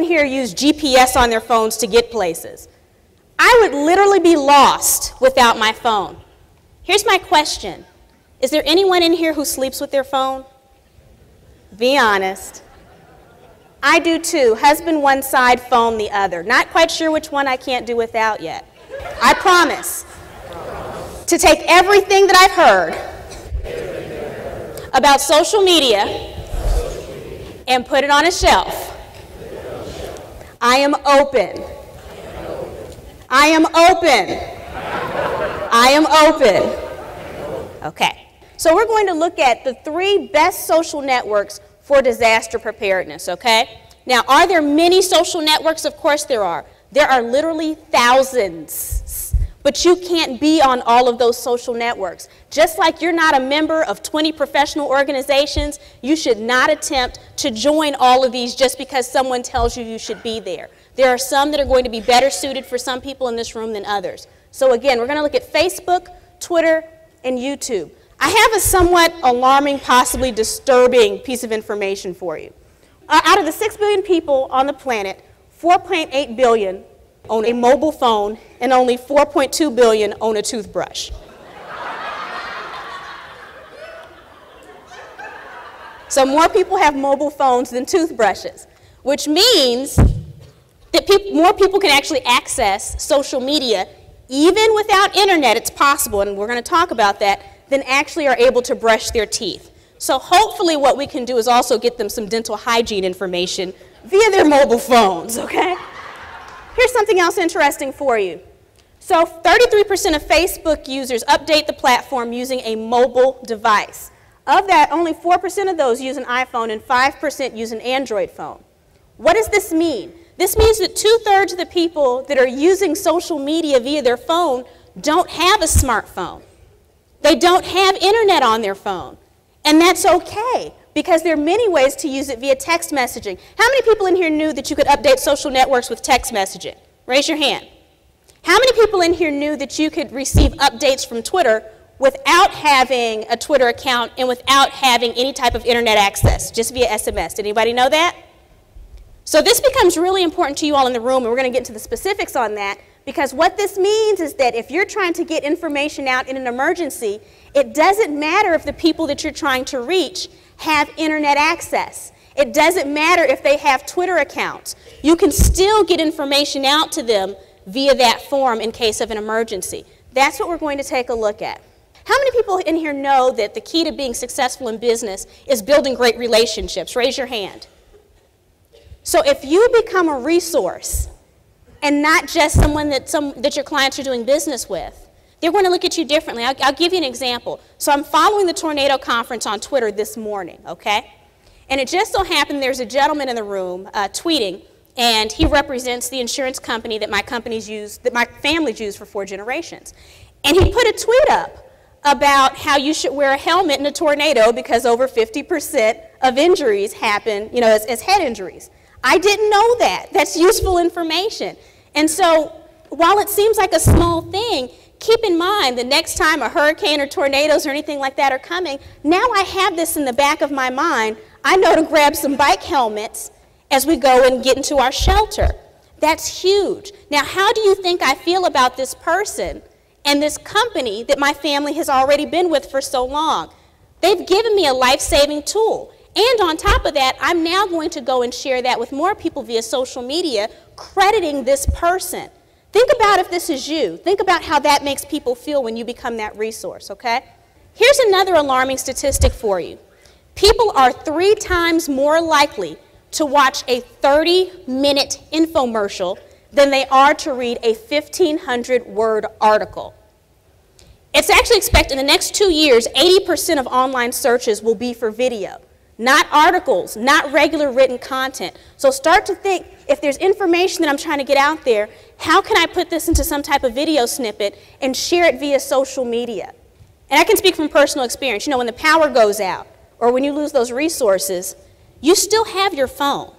in here use GPS on their phones to get places? I would literally be lost without my phone. Here's my question. Is there anyone in here who sleeps with their phone? Be honest. I do too. Husband one side, phone the other. Not quite sure which one I can't do without yet. I promise to take everything that I've heard about social media and put it on a shelf. I am open. I am open. I am open. Okay. So we're going to look at the 3 best social networks for disaster preparedness, okay? Now, are there many social networks? Of course there are. There are literally thousands. But you can't be on all of those social networks. Just like you're not a member of 20 professional organizations, you should not attempt to join all of these just because someone tells you you should be there. There are some that are going to be better suited for some people in this room than others. So again, we're going to look at Facebook, Twitter, and YouTube. I have a somewhat alarming, possibly disturbing piece of information for you. Out of the 6 billion people on the planet, 4.8 billion own a mobile phone and only 4.2 billion own a toothbrush. So more people have mobile phones than toothbrushes, which means that more people can actually access social media, even without internet, it's possible, and we're going to talk about that, than actually are able to brush their teeth. So hopefully what we can do is also get them some dental hygiene information via their mobile phones, okay? Here's something else interesting for you. So 33% of Facebook users update the platform using a mobile device. Of that, only 4% of those use an iPhone and 5% use an Android phone. What does this mean? This means that 2/3 of the people that are using social media via their phone don't have a smartphone. They don't have internet on their phone. And that's okay, because there are many ways to use it via text messaging. How many people in here knew that you could update social networks with text messaging? Raise your hand. How many people in here knew that you could receive updates from Twitter without having a Twitter account and without having any type of internet access, just via SMS? Did anybody know that? So this becomes really important to you all in the room, and we're going to get into the specifics on that, because what this means is that if you're trying to get information out in an emergency, it doesn't matter if the people that you're trying to reach have internet access. It doesn't matter if they have Twitter accounts. You can still get information out to them via that form in case of an emergency. That's what we're going to take a look at. How many people in here know that the key to being successful in business is building great relationships? Raise your hand. So if you become a resource and not just someone that your clients are doing business with, they're going to look at you differently. I'll give you an example. So I'm following the Tornado Conference on Twitter this morning, okay? And it just so happened there's a gentleman in the room tweeting, and he represents the insurance company that my family's used for 4 generations. And he put a tweet up about how you should wear a helmet in a tornado because over 50% of injuries happen, as head injuries. I didn't know that. That's useful information. And so while it seems like a small thing, keep in mind the next time a hurricane or tornadoes or anything like that are coming, now I have this in the back of my mind. I know to grab some bike helmets as we go and get into our shelter. That's huge. Now, how do you think I feel about this person and this company that my family has already been with for so long? They've given me a life-saving tool. And on top of that, I'm now going to go and share that with more people via social media, crediting this person. Think about if this is you. Think about how that makes people feel when you become that resource, okay? Here's another alarming statistic for you. People are 3 times more likely to watch a 30-minute infomercial than they are to read a 1,500-word article. It's actually expected in the next 2 years, 80% of online searches will be for video. Not articles, not regular written content. So start to think, if there's information that I'm trying to get out there, how can I put this into some type of video snippet and share it via social media? And I can speak from personal experience. When the power goes out or when you lose those resources, you still have your phone.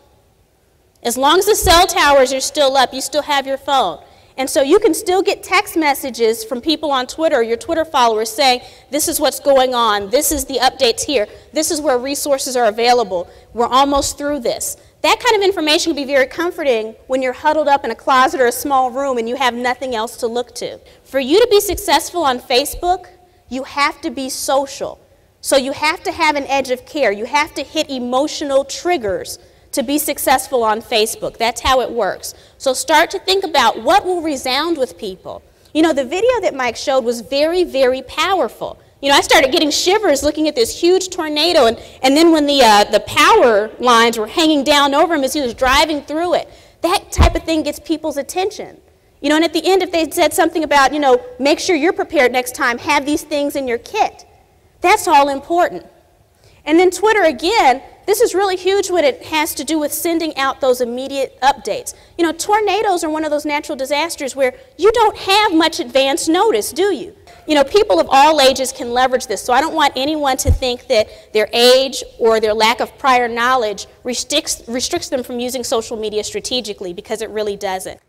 As long as the cell towers are still up, you still have your phone. And so you can still get text messages from people on Twitter, your Twitter followers, saying, this is what's going on, this is the updates here, this is where resources are available, we're almost through this. That kind of information can be very comforting when you're huddled up in a closet or a small room and you have nothing else to look to. For you to be successful on Facebook, you have to be social. So you have to have an edge of care. You have to hit emotional triggers to be successful on Facebook. That's how it works. So start to think about what will resound with people. You know, the video that Mike showed was very, very powerful. You know, I started getting shivers looking at this huge tornado, and then when the power lines were hanging down over him as he was driving through it, that type of thing gets people's attention. You know, and at the end, if they said something about, you know, make sure you're prepared next time, have these things in your kit. That's all important. And then Twitter, again, this is really huge when it has to do with sending out those immediate updates. You know, tornadoes are one of those natural disasters where you don't have much advance notice, do you? You know, people of all ages can leverage this, so I don't want anyone to think that their age or their lack of prior knowledge restricts them from using social media strategically, because it really doesn't.